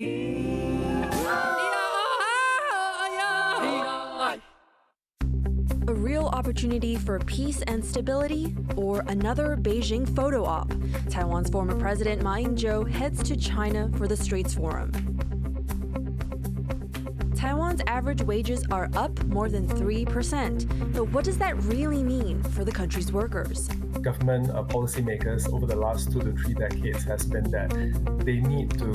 A real opportunity for peace and stability, or another Beijing photo op? Taiwan's former President Ma Ying-jeou heads to China for the Straits Forum. Taiwan's average wages are up more than 3%. But what does that really mean for the country's workers? Government policymakers over the last 2 to 3 decades has been that they need to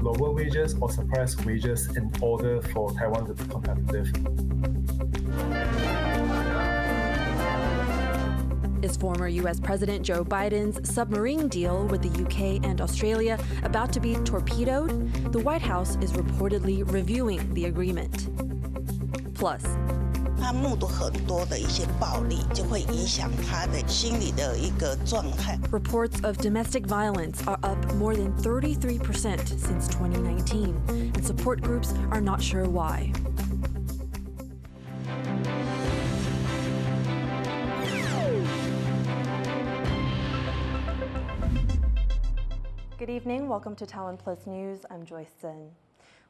lower wages or suppress wages in order for Taiwan to be competitive. Is former U.S. President Joe Biden's submarine deal with the UK and Australia about to be torpedoed? The White House is reportedly reviewing the agreement. Plus, 他目睹很多的一些暴力，就会影响他的心理的一个状态。 reports of domestic violence are up more than 33% since 2019, and support groups are not sure why. Good evening. Welcome to TaiwanPlus News. I'm Joyce Zhen.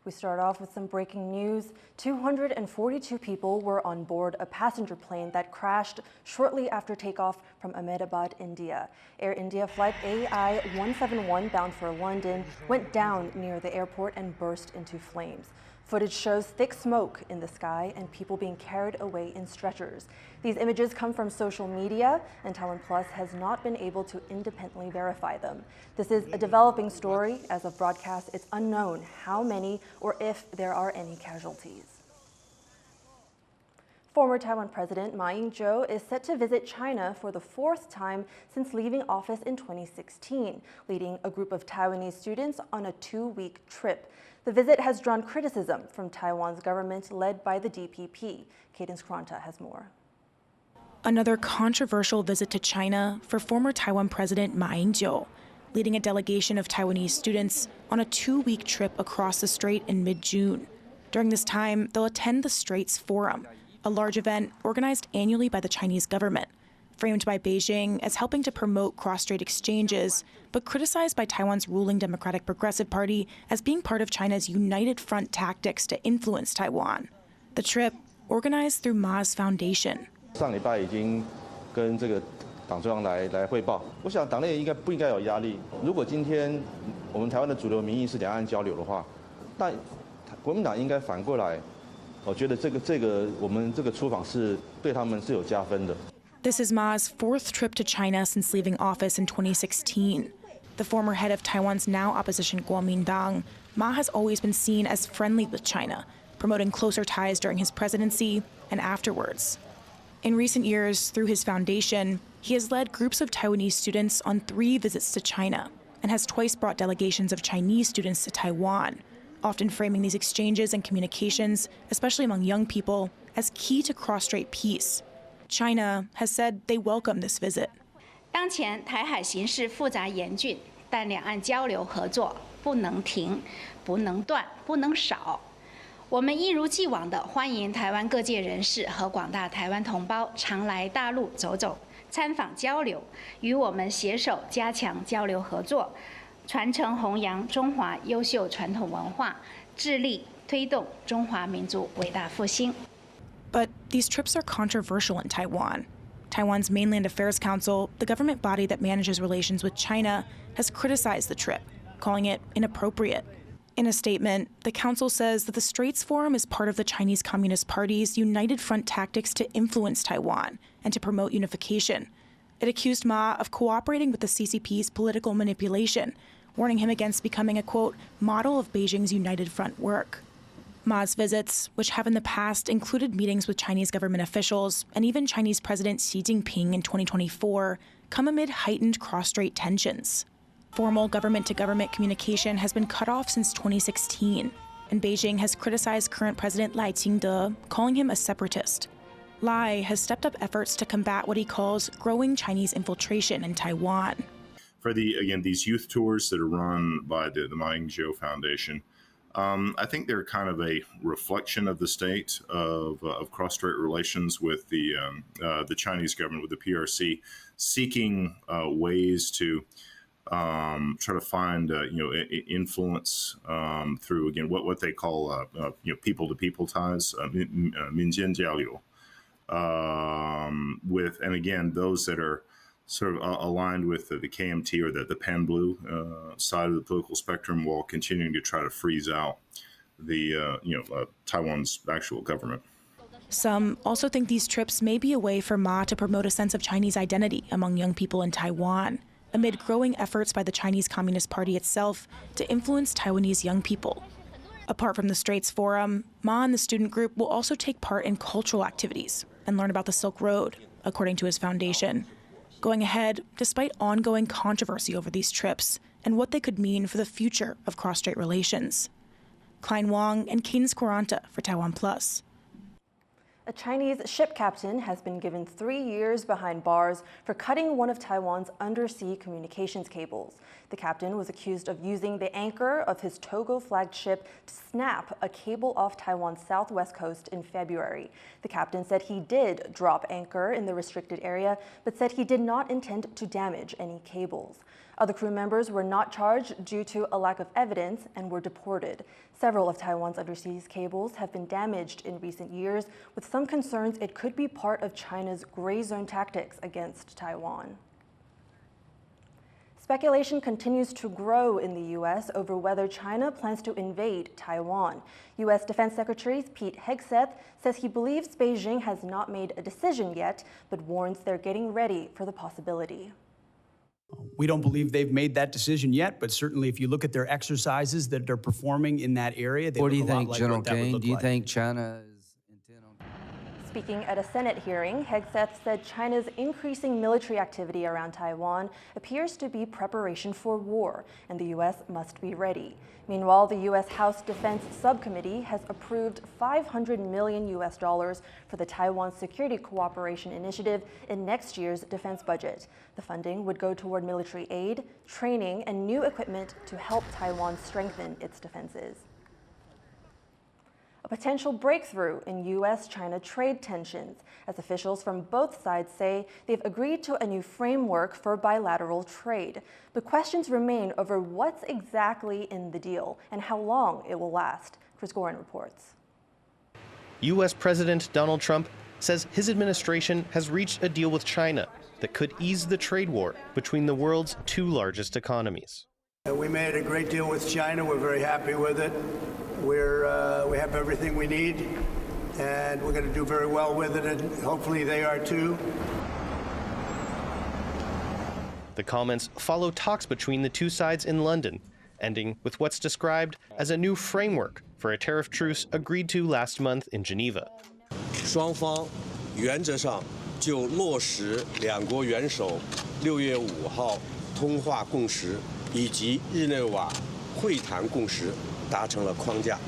We start off with some breaking news. 242 people were on board a passenger plane that crashed shortly after takeoff from Ahmedabad, India. Air India flight AI-171 bound for London went down near the airport and burst into flames. Footage shows thick smoke in the sky and people being carried away in stretchers. These images come from social media, and TaiwanPlus has not been able to independently verify them. This is a developing story. As of broadcast, it's unknown how many or if there are any casualties. Former Taiwan President Ma Ying-jeou is set to visit China for the 4th time since leaving office in 2016, leading a group of Taiwanese students on a 2-week trip. The visit has drawn criticism from Taiwan's government led by the DPP. Cadence Kranta has more. Another controversial visit to China for former Taiwan President Ma Ying-jeou, leading a delegation of Taiwanese students on a 2-week trip across the strait in mid-June. During this time, they'll attend the Straits Forum, a large event organized annually by the Chinese government, framed by Beijing as helping to promote cross-strait exchanges, but criticized by Taiwan's ruling Democratic Progressive Party as being part of China's united front tactics to influence Taiwan. The trip, organized through Ma's foundation. 上礼拜已经跟这个党中央来汇报，我想党内不应该有压力。如果今天我们台湾的主流民意是两岸交流的话，那国民党应该反过来，我觉得我们这个出访是对他们是有加分的。 This is Ma's 4th trip to China since leaving office in 2016. The former head of Taiwan's now opposition Kuomintang, Ma has always been seen as friendly with China, promoting closer ties during his presidency and afterwards. In recent years, through his foundation, he has led groups of Taiwanese students on 3 visits to China and has twice brought delegations of Chinese students to Taiwan, often framing these exchanges and communications, especially among young people, as key to cross-strait peace. China has said they welcome this visit. 当前台海形势复杂严峻，但两岸交流合作不能停、不能断、不能少。我们一如既往地欢迎台湾各界人士和广大台湾同胞常来大陆走走、参访交流，与我们携手加强交流合作，传承弘扬中华优秀传统文化，致力推动中华民族伟大复兴。 But these trips are controversial in Taiwan. Taiwan's Mainland Affairs Council, the government body that manages relations with China, has criticized the trip, calling it inappropriate. In a statement, the council says that the Straits Forum is part of the Chinese Communist Party's united front tactics to influence Taiwan and to promote unification. It accused Ma of cooperating with the CCP's political manipulation, warning him against becoming a, quote, model of Beijing's united front work. Ma's visits, which have in the past included meetings with Chinese government officials and even Chinese President Xi Jinping in 2024, come amid heightened cross-strait tensions. Formal government-to-government communication has been cut off since 2016, and Beijing has criticized current President Lai Ching-te, calling him a separatist. Lai has stepped up efforts to combat what he calls growing Chinese infiltration in Taiwan. For these youth tours that are run by the Ma Ying-jeou Foundation, I think they're kind of a reflection of the state of cross-strait relations with the Chinese government, with the PRC, seeking ways to try to find influence through, again, what they call people-to-people ties, 民间交流, with, and again, those that are sort of aligned with the KMT or the pan blue side of the political spectrum, while continuing to try to freeze out the Taiwan's actual government. Some also think these trips may be a way for Ma to promote a sense of Chinese identity among young people in Taiwan, amid growing efforts by the Chinese Communist Party itself to influence Taiwanese young people. Apart from the Straits Forum, Ma and the student group will also take part in cultural activities and learn about the Silk Road, according to his foundation. Going ahead, despite ongoing controversy over these trips and what they could mean for the future of cross-strait relations. Klein Wong and Cadence Quaranta for TaiwanPlus. A Chinese ship captain has been given 3 years behind bars for cutting one of Taiwan's undersea communications cables. The captain was accused of using the anchor of his Togo-flagged ship to snap a cable off Taiwan's southwest coast in February. The captain said he did drop anchor in the restricted area, but said he did not intend to damage any cables. Other crew members were not charged due to a lack of evidence and were deported. Several of Taiwan's undersea cables have been damaged in recent years, with some concerns it could be part of China's gray zone tactics against Taiwan. Speculation continues to grow in the U.S. over whether China plans to invade Taiwan. U.S. Defense Secretary Pete Hegseth says he believes Beijing has not made a decision yet, but warns they're getting ready for the possibility. We don't believe they've made that decision yet, but certainly if you look at their exercises that they're performing in that area, they what do you look a lot think, like General what that would Kane? look Do you like. think China is intent on... Speaking at a Senate hearing, Hegseth said China's increasing military activity around Taiwan appears to be preparation for war, and the U.S. must be ready. Meanwhile, the U.S. House Defense Subcommittee has approved $500 million for the Taiwan Security Cooperation Initiative in next year's defense budget. The funding would go toward military aid, training, and new equipment to help Taiwan strengthen its defenses. A potential breakthrough in U.S.-China trade tensions, as officials from both sides say they've agreed to a new framework for bilateral trade. But questions remain over what's exactly in the deal and how long it will last. Chris Gorin reports. U.S. President Donald Trump says his administration has reached a deal with China that could ease the trade war between the world's two largest economies. We made a great deal with China. We're very happy with it. We have everything we need, and we're going to do very well with it, and hopefully they are too. The comments follow talks between the two sides in London, ending with what's described as a new framework for a tariff truce agreed to last month in Geneva. 双方原则上就落实两国元首6月5号通话共识以及日内瓦会谈共识达成了框架。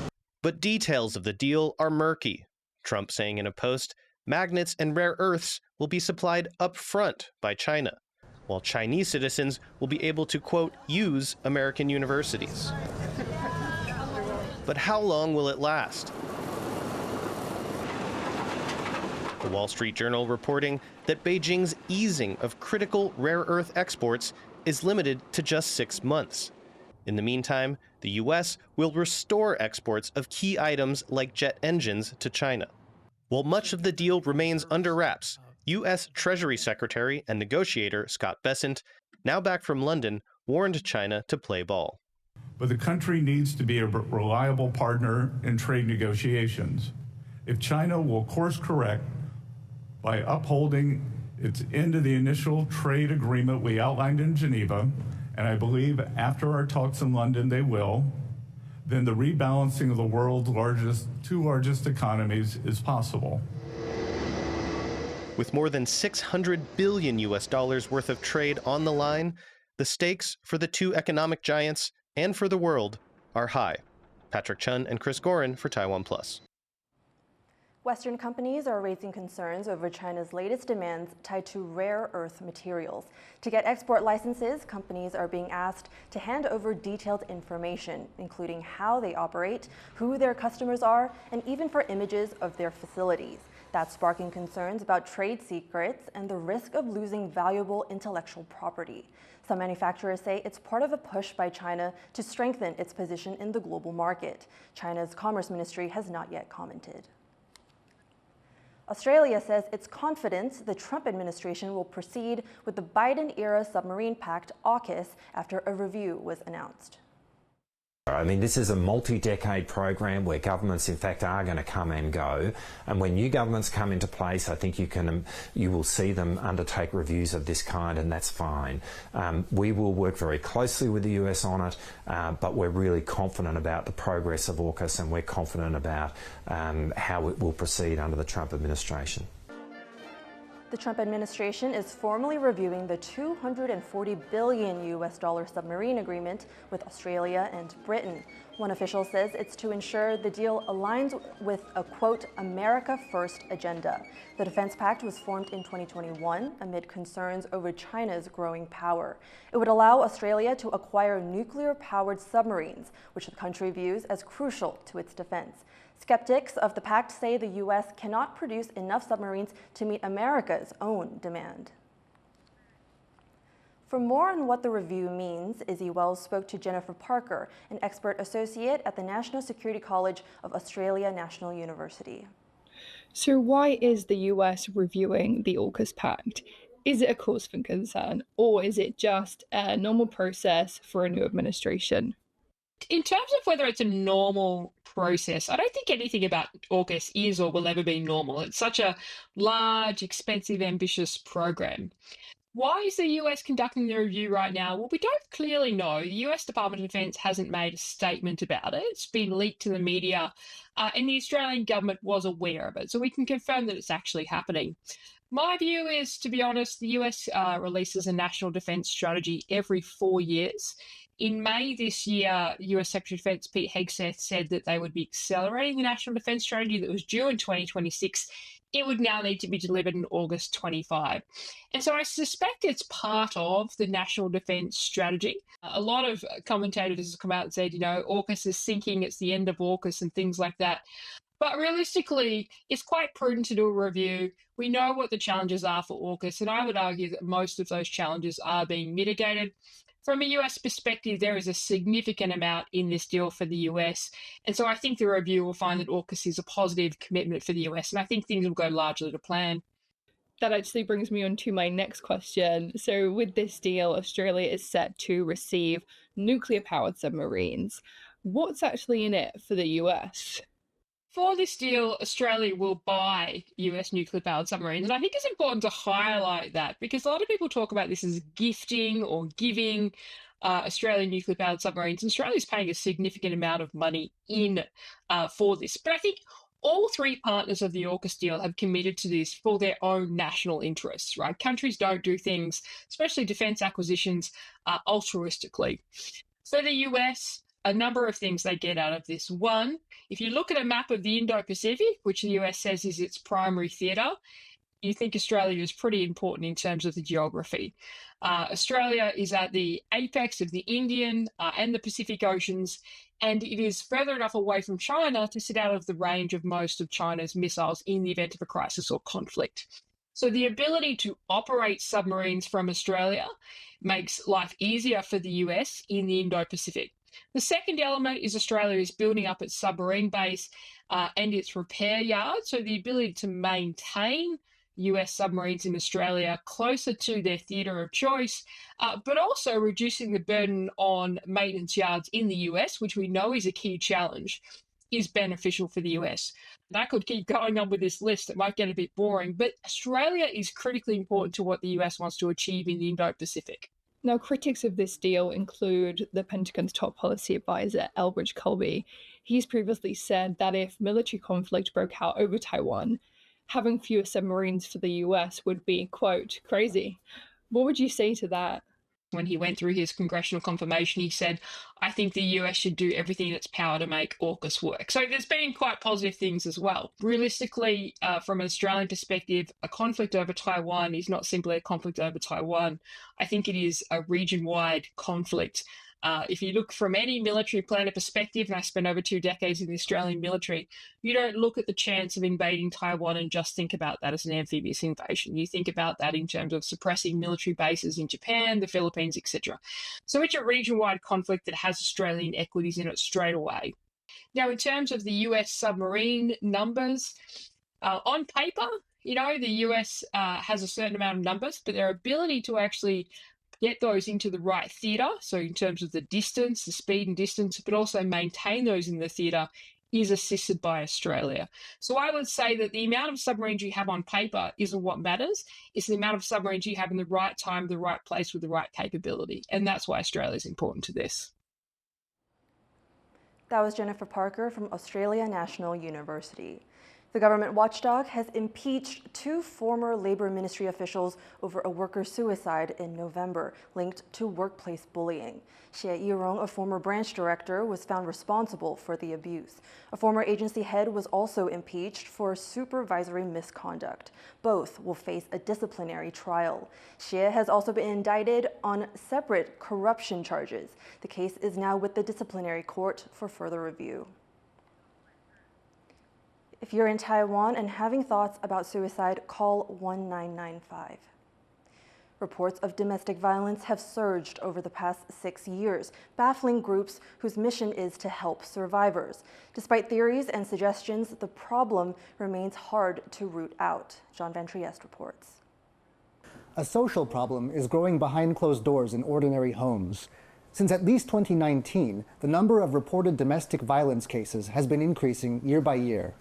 But details of the deal are murky. Trump saying in a post, magnets and rare earths will be supplied up front by China, while Chinese citizens will be able to, quote, use American universities. But how long will it last? The Wall Street Journal reporting that Beijing's easing of critical rare earth exports is limited to just 6 months. In the meantime, the U.S. will restore exports of key items like jet engines to China. While much of the deal remains under wraps, U.S. Treasury Secretary and negotiator Scott Bessent, now back from London, warned China to play ball. But the country needs to be a reliable partner in trade negotiations. If China will course correct by upholding its end of the initial trade agreement we outlined in Geneva, and I believe after our talks in London they will, then the rebalancing of the world's two largest economies is possible. With more than $600 billion worth of trade on the line, the stakes for the two economic giants and for the world are high. Patrick Chun and Chris Gorin for TaiwanPlus. Western companies are raising concerns over China's latest demands tied to rare earth materials. To get export licenses, companies are being asked to hand over detailed information, including how they operate, who their customers are, and even for images of their facilities. That's sparking concerns about trade secrets and the risk of losing valuable intellectual property. Some manufacturers say it's part of a push by China to strengthen its position in the global market. China's Commerce Ministry has not yet commented. Australia says it's confident the Trump administration will proceed with the Biden-era submarine pact, AUKUS, after a review was announced. I mean, this is a multi-decade program where governments, in fact, are going to come and go. And when new governments come into place, I think you will see them undertake reviews of this kind, and that's fine. We will work very closely with the US on it, but we're really confident about the progress of AUKUS, and we're confident about how it will proceed under the Trump administration. The Trump administration is formally reviewing the $240 billion submarine agreement with Australia and Britain. One official says it's to ensure the deal aligns with a, quote, America First agenda. The defense pact was formed in 2021 amid concerns over China's growing power. It would allow Australia to acquire nuclear-powered submarines, which the country views as crucial to its defense. Skeptics of the pact say the U.S. cannot produce enough submarines to meet America's own demand. For more on what the review means, Izzy Wells spoke to Jennifer Parker, an expert associate at the National Security College of Australia National University. So why is the US reviewing the AUKUS Pact? Is it a cause for concern, or is it just a normal process for a new administration? In terms of whether it's a normal process, I don't think anything about AUKUS is or will ever be normal. It's such a large, expensive, ambitious program. Why is the US conducting the review right now? Well, we don't clearly know. The US Department of Defense hasn't made a statement about it. It's been leaked to the media, and the Australian government was aware of it. So we can confirm that it's actually happening. My view is, to be honest, the US releases a national defense strategy every 4 years. In May this year, US Secretary of Defense Pete Hegseth said that they would be accelerating the national defense strategy that was due in 2026. It would now need to be delivered in August 25. And so I suspect it's part of the national defense strategy. A lot of commentators have come out and said, you know, AUKUS is sinking, it's the end of AUKUS and things like that. But realistically, it's quite prudent to do a review. We know what the challenges are for AUKUS, and I would argue that most of those challenges are being mitigated. From a US perspective, there is a significant amount in this deal for the US. And so I think the review will find that AUKUS is a positive commitment for the US. And I think things will go largely to plan. That actually brings me on to my next question. So with this deal, Australia is set to receive nuclear-powered submarines. What's actually in it for the US? For this deal, Australia will buy US nuclear-powered submarines. And I think it's important to highlight that because a lot of people talk about this as gifting or giving Australian nuclear-powered submarines. And Australia's paying a significant amount of money in for this. But I think all three partners of the AUKUS deal have committed to this for their own national interests, right? Countries don't do things, especially defense acquisitions, altruistically. For the US, a number of things they get out of this. One, if you look at a map of the Indo-Pacific, which the US says is its primary theatre, you think Australia is pretty important in terms of the geography. Australia is at the apex of the Indian and the Pacific Oceans, and it is further enough away from China to sit out of the range of most of China's missiles in the event of a crisis or conflict. So the ability to operate submarines from Australia makes life easier for the US in the Indo-Pacific. The second element is Australia is building up its submarine base and its repair yard, so the ability to maintain US submarines in Australia closer to their theatre of choice, but also reducing the burden on maintenance yards in the US, which we know is a key challenge, is beneficial for the US. And I could keep going on with this list. It might get a bit boring, but Australia is critically important to what the US wants to achieve in the Indo-Pacific. Now, critics of this deal include the Pentagon's top policy advisor, Elbridge Colby. He's previously said that if military conflict broke out over Taiwan, having fewer submarines for the US would be, quote, crazy. What would you say to that? When he went through his congressional confirmation, he said, I think the US should do everything in its power to make AUKUS work. So there's been quite positive things as well. Realistically, from an Australian perspective, a conflict over Taiwan is not simply a conflict over Taiwan. I think it is a region-wide conflict If you look from any military planner perspective, and I spent over 2 decades in the Australian military, you don't look at the chance of invading Taiwan and just think about that as an amphibious invasion. You think about that in terms of suppressing military bases in Japan, the Philippines, etc. So it's a region-wide conflict that has Australian equities in it straight away. Now, in terms of the US submarine numbers, on paper, the US has a certain amount of numbers, but their ability to actually get those into the right theatre, so in terms of the distance, the speed and distance, but also maintain those in the theatre, is assisted by Australia. So I would say that the amount of submarines you have on paper isn't what matters. It's the amount of submarines you have in the right time, the right place, with the right capability. And that's why Australia is important to this. That was Jennifer Parker from Australia National University. The government watchdog has impeached 2 former Labor Ministry officials over a worker's suicide in November linked to workplace bullying. Xie Yirong, a former branch director, was found responsible for the abuse. A former agency head was also impeached for supervisory misconduct. Both will face a disciplinary trial. Xie has also been indicted on separate corruption charges. The case is now with the disciplinary court for further review. If you're in Taiwan and having thoughts about suicide, call 1995. Reports of domestic violence have surged over the past 6 years, baffling groups whose mission is to help survivors. Despite theories and suggestions, the problem remains hard to root out. Jean Van Trieste reports. A social problem is growing behind closed doors in ordinary homes. Since at least 2019, the number of reported domestic violence cases has been increasing year by year.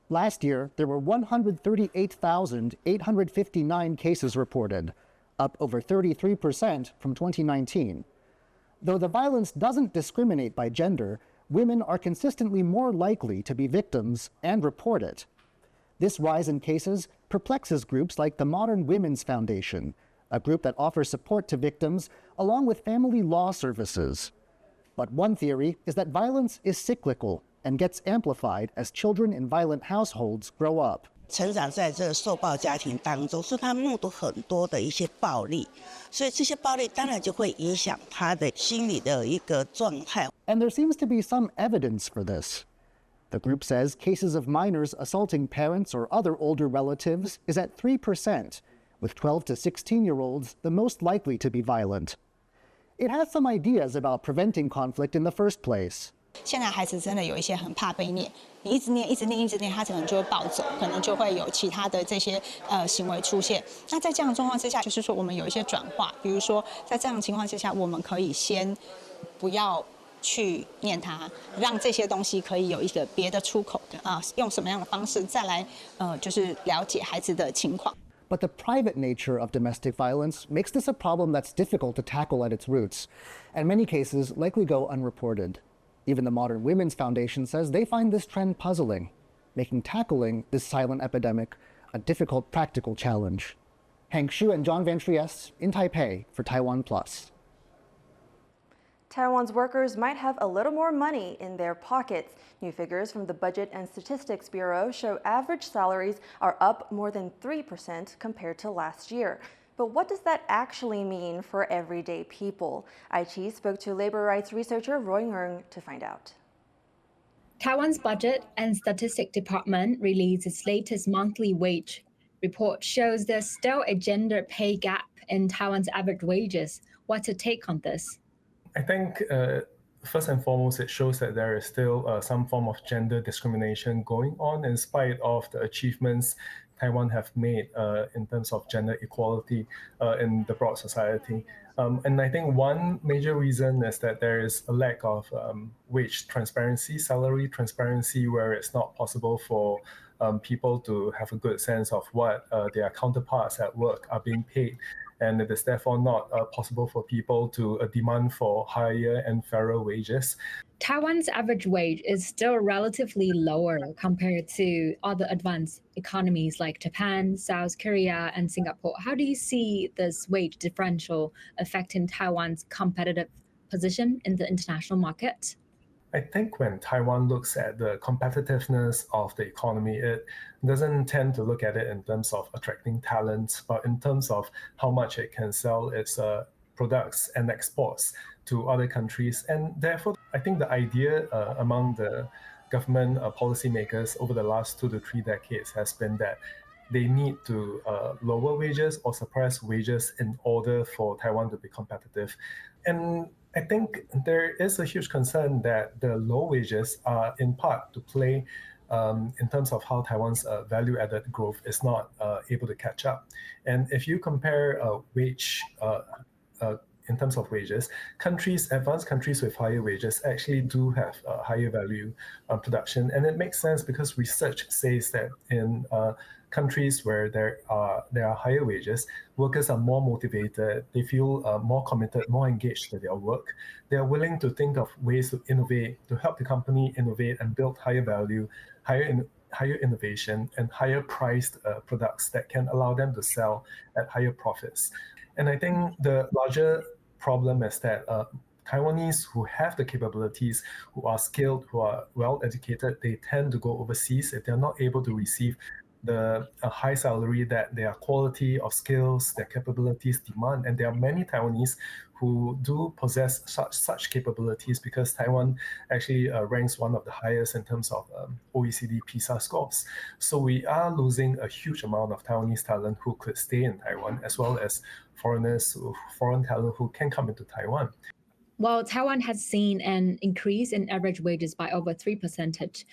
Last year, there were 138,859 cases reported, up over 33% from 2019. Though the violence doesn't discriminate by gender, women are consistently more likely to be victims and report it. This rise in cases perplexes groups like the Modern Women's Foundation, a group that offers support to victims along with family law services. But one theory is that violence is cyclical and gets amplified as children in violent households grow up. 成长在这个受暴家庭当中，是他目睹很多的一些暴力，所以这些暴力当然就会影响他的心理的一个状态。 And there seems to be some evidence for this. The group says cases of minors assaulting parents or other older relatives is at 3%, with 12 to 16-year-olds the most likely to be violent. It has some ideas about preventing conflict in the first place. 现在孩子真的有一些很怕被念，你一直念，他可能就会暴走，可能就会有其他的这些行为出现。那在这样的状况之下，就是说我们有一些转化，比如说在这样的情况之下，我们可以先不要去念他，让这些东西可以有一个别的出口的用什么样的方式再来就是了解孩子的情况。 But the private nature of domestic violence makes this a problem that's difficult to tackle at its roots, and many cases likely go unreported. Even the Modern Women's Foundation says they find this trend puzzling, making tackling this silent epidemic a difficult practical challenge. Hank Xu and John Van Trieste in Taipei for TaiwanPlus. Taiwan's workers might have a little more money in their pockets. New figures from the Budget and Statistics Bureau show average salaries are up more than 3% compared to last year. But what does that actually mean for everyday people? Aichi spoke to labor rights researcher Roy Ng to find out. Taiwan's Budget and Statistics Department released its latest monthly wage report shows there's still a gender pay gap in Taiwan's average wages. What's your take on this? I think first and foremost, it shows that there is still some form of gender discrimination going on in spite of the achievements Taiwan have made in terms of gender equality in the broad society. And I think one major reason is that there is a lack of wage transparency, salary transparency, where it's not possible for people to have a good sense of what their counterparts at work are being paid. And it is therefore not possible for people to demand for higher and fairer wages. Taiwan's average wage is still relatively lower compared to other advanced economies like Japan, South Korea, and Singapore. How do you see this wage differential affecting Taiwan's competitive position in the international market? I think when Taiwan looks at the competitiveness of the economy, it doesn't tend to look at it in terms of attracting talent, but in terms of how much it can sell its products and exports. to other countries. And therefore, I think the idea among the government policymakers over the last 2 to 3 decades has been that they need to lower wages or suppress wages in order for Taiwan to be competitive. And I think there is a huge concern that the low wages are in part to play in terms of how Taiwan's value-added growth is not able to catch up. And if you compare wage in terms of wages, advanced countries with higher wages actually do have higher value production. And it makes sense because research says that in countries where there are higher wages, workers are more motivated, they feel more committed, more engaged to their work. They are willing to think of ways to innovate, to help the company innovate and build higher value, higher innovation, and higher priced products that can allow them to sell at higher profits. And I think the larger problem is that Taiwanese who have the capabilities, who are skilled, who are well educated, they tend to go overseas if they're not able to receive the high salary that their quality of skills, their capabilities demand. And there are many Taiwanese who do possess such capabilities because Taiwan actually ranks one of the highest in terms of OECD PISA scores. So we are losing a huge amount of Taiwanese talent who could stay in Taiwan, as well as foreign talent who can come into Taiwan. While Taiwan has seen an increase in average wages by over 3%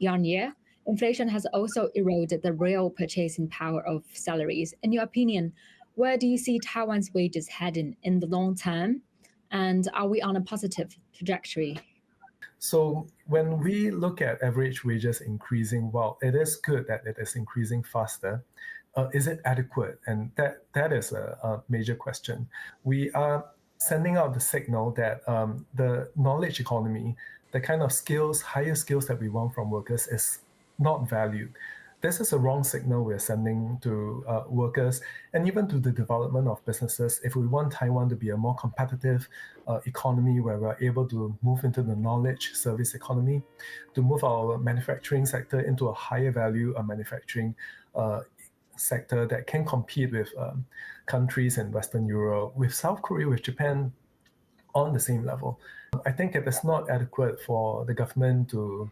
year-on-year, inflation has also eroded the real purchasing power of salaries. In your opinion, where do you see Taiwan's wages heading in the long term? And are we on a positive trajectory? So when we look at average wages increasing, well, it is good that it is increasing faster. Is it adequate? And that is a major question. We are sending out the signal that the knowledge economy, the kind of skills, higher skills that we want from workers is not valued. This is a wrong signal we're sending to workers and even to the development of businesses. If we want Taiwan to be a more competitive economy where we're able to move into the knowledge service economy, to move our manufacturing sector into a higher value manufacturing sector that can compete with countries in Western Europe, with South Korea, with Japan on the same level. I think it is not adequate for the government to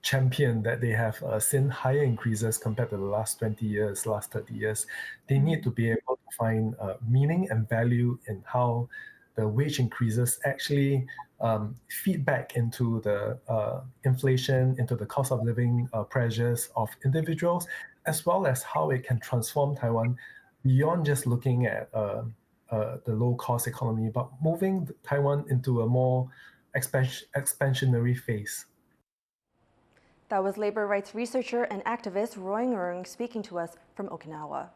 champion that they have seen higher increases compared to the last 20 years, last 30 years. They need to be able to find meaning and value in how the wage increases actually feed back into the inflation, into the cost of living pressures of individuals, as well as how it can transform Taiwan beyond just looking at the low-cost economy, but moving Taiwan into a more expansionary phase. That was labor rights researcher and activist Roy Ng speaking to us from Okinawa.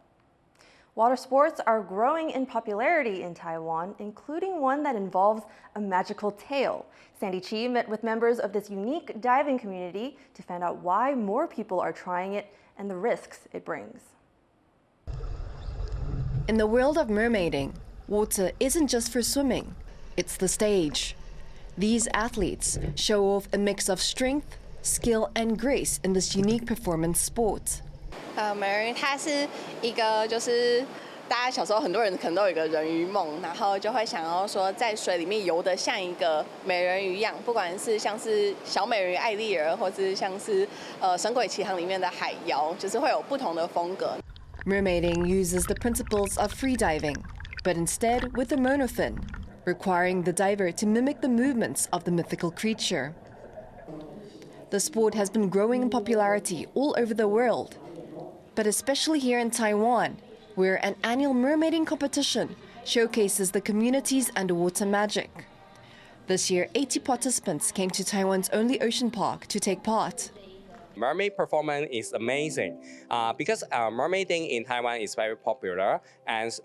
Water sports are growing in popularity in Taiwan, including one that involves a magical tail. Sandy Chi met with members of this unique diving community to find out why more people are trying it and the risks it brings. In the world of mermaiding, water isn't just for swimming, it's the stage. These athletes show off a mix of strength, skill and grace in this unique performance sport. 美人鱼它是一个就是大家小时候很多人可能都有一个人鱼梦，然后就会想要说在水里面游得像一个美人鱼一样，不管是像是小美人鱼艾丽儿，或是像是神鬼奇航里面的海妖，就是会有不同的风格。Mermaiding uses the principles of freediving, but instead with a monofin, requiring the diver to mimic the movements of the mythical creature. The sport has been growing in popularity all over the world, but especially here in Taiwan, where an annual mermaiding competition showcases the community's underwater magic. This year, 80 participants came to Taiwan's only ocean park to take part. Mermaid performance is amazing because mermaiding in Taiwan is very popular, and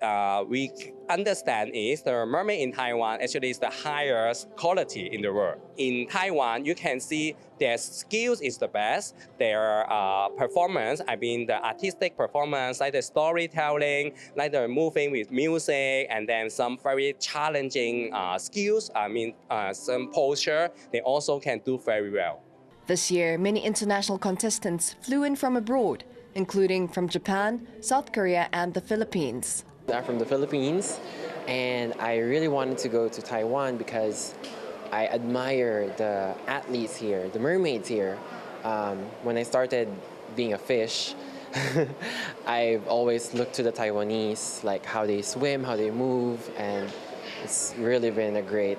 we understand is the mermaid in Taiwan actually is the highest quality in the world. In Taiwan, you can see their skills is the best, their performance, I mean the artistic performance, like the storytelling, like the moving with music, and then some very challenging skills, I mean some posture, they also can do very well. This year, many international contestants flew in from abroad, including from Japan, South Korea, and the Philippines. I'm from the Philippines, And I really wanted to go to Taiwan because I admire the athletes here, the mermaids here. When I started being a fish, I've always looked to the Taiwanese, like how they swim, how they move, and it's really been a great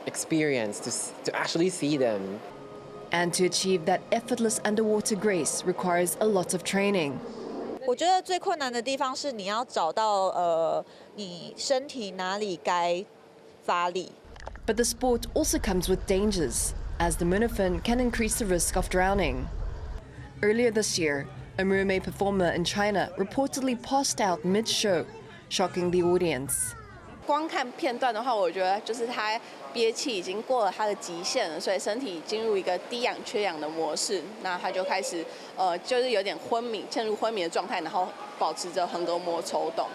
experience to actually see them. And to achieve that effortless underwater grace requires a lot of training. 我觉得最困难的地方是你要找到你身体哪里该发力。 But the sport also comes with dangers, as the monofin can increase the risk of drowning. Earlier this year, a mermaid performer in China reportedly passed out mid-show, shocking the audience. 光看片段的话，我觉得就是他憋气已经过了他的极限了，所以身体进入一个低氧缺氧的模式，那他就开始就是有点昏迷，陷入昏迷的状态，然后保持着横膈膜抽动。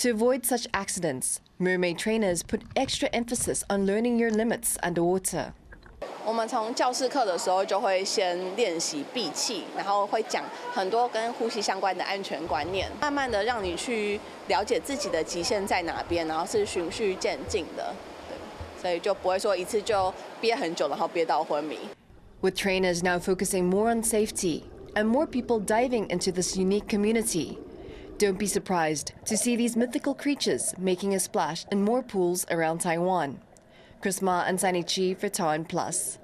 To avoid such accidents, mermaid trainers put extra emphasis on learning your limits underwater. 我们从教室课的时候就会先练习闭气，然后会讲很多跟呼吸相关的安全观念，慢慢的让你去了解自己的极限在哪边，然后是循序渐进的，对，所以就不会说一次就憋很久，然后憋到昏迷。With trainers now focusing more on safety and more people diving into this unique community, don't be surprised to see these mythical creatures making a splash in more pools around Taiwan. Chris Ma and Sunny Chi for TaiwanPlus.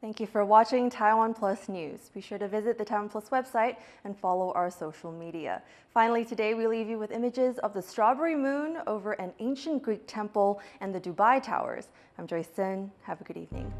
Thank you for watching Taiwan Plus News. Be sure to visit the Taiwan Plus website and follow our social media. Finally, today we leave you with images of the strawberry moon over an ancient Greek temple and the Dubai Towers. I'm Joyce Sin. Have a good evening.